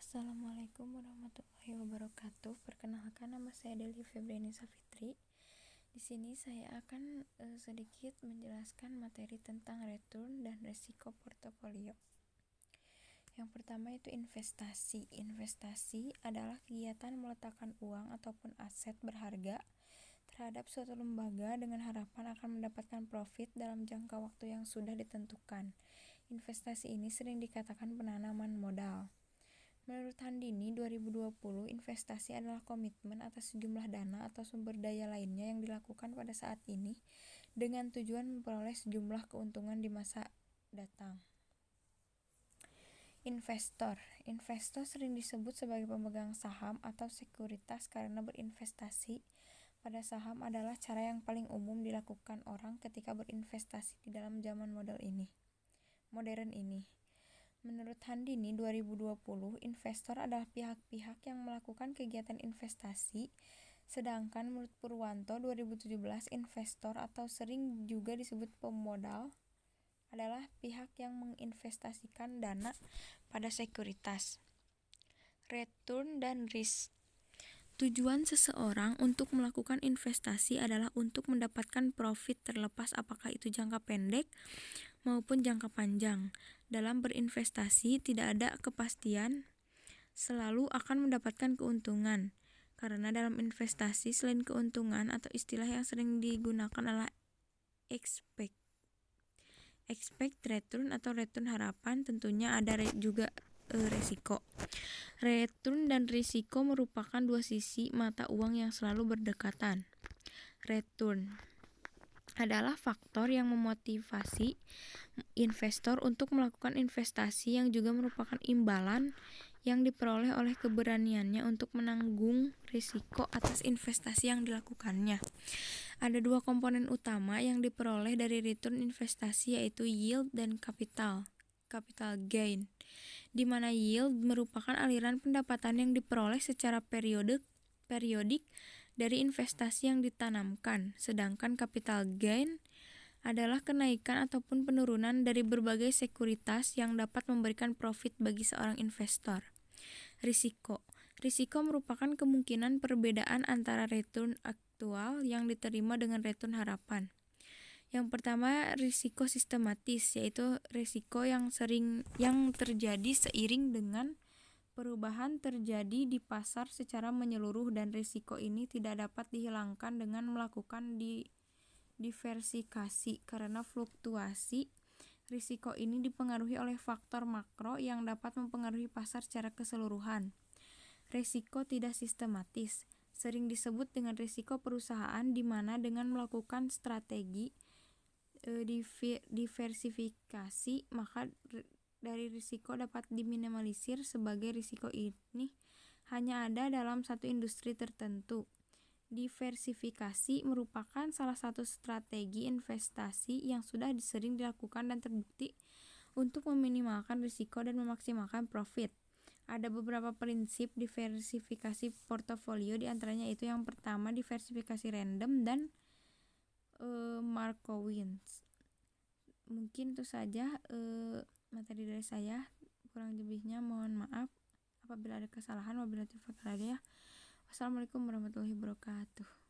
Assalamualaikum warahmatullahi wabarakatuh. Perkenalkan, nama saya Deli Febriani Safitri. Di sini saya akan sedikit menjelaskan materi tentang return dan risiko portofolio. Yang pertama itu investasi. Investasi adalah kegiatan meletakkan uang ataupun aset berharga terhadap suatu lembaga dengan harapan akan mendapatkan profit dalam jangka waktu yang sudah ditentukan. Investasi ini sering dikatakan penanaman modal. Menurut Handini 2020, investasi adalah komitmen atas sejumlah dana atau sumber daya lainnya yang dilakukan pada saat ini dengan tujuan memperoleh sejumlah keuntungan di masa datang. Investor sering disebut sebagai pemegang saham atau sekuritas karena berinvestasi pada saham adalah cara yang paling umum dilakukan orang ketika berinvestasi di dalam zaman modern ini. Menurut Handini 2020, investor adalah pihak-pihak yang melakukan kegiatan investasi, sedangkan menurut Purwanto 2017, investor atau sering juga disebut pemodal adalah pihak yang menginvestasikan dana pada sekuritas. Return dan risk. Tujuan seseorang untuk melakukan investasi adalah untuk mendapatkan profit terlepas apakah itu jangka pendek maupun jangka panjang. Dalam berinvestasi tidak ada kepastian selalu akan mendapatkan keuntungan. Karena dalam investasi selain keuntungan atau istilah yang sering digunakan adalah expect return atau return harapan, tentunya ada juga resiko. Return dan risiko merupakan dua sisi mata uang yang selalu berdekatan. Return adalah faktor yang memotivasi investor untuk melakukan investasi yang juga merupakan imbalan yang diperoleh oleh keberaniannya untuk menanggung risiko atas investasi yang dilakukannya. Ada dua komponen utama yang diperoleh dari return investasi, yaitu yield dan capital gain, di mana yield merupakan aliran pendapatan yang diperoleh secara periodik dari investasi yang ditanamkan, sedangkan capital gain adalah kenaikan ataupun penurunan dari berbagai sekuritas yang dapat memberikan profit bagi seorang investor. Risiko merupakan kemungkinan perbedaan antara return aktual yang diterima dengan return harapan. Yang pertama, risiko sistematis, yaitu risiko yang terjadi seiring dengan perubahan terjadi di pasar secara menyeluruh, dan risiko ini tidak dapat dihilangkan dengan melakukan diversifikasi karena fluktuasi. Risiko ini dipengaruhi oleh faktor makro yang dapat mempengaruhi pasar secara keseluruhan. Risiko tidak sistematis sering disebut dengan risiko perusahaan, di mana dengan melakukan strategi diversifikasi maka dari risiko dapat diminimalisir. Sebagai risiko ini hanya ada dalam satu industri tertentu. Diversifikasi merupakan salah satu strategi investasi yang sudah sering dilakukan dan terbukti untuk meminimalkan risiko dan memaksimalkan profit. Ada beberapa prinsip diversifikasi portofolio, diantaranya itu yang pertama diversifikasi random dan Markowitz. Mungkin itu saja materi dari saya. Kurang lebihnya mohon maaf apabila ada kesalahan. Wabillahi taufiq wal hidayah. Wassalamualaikum warahmatullahi wabarakatuh.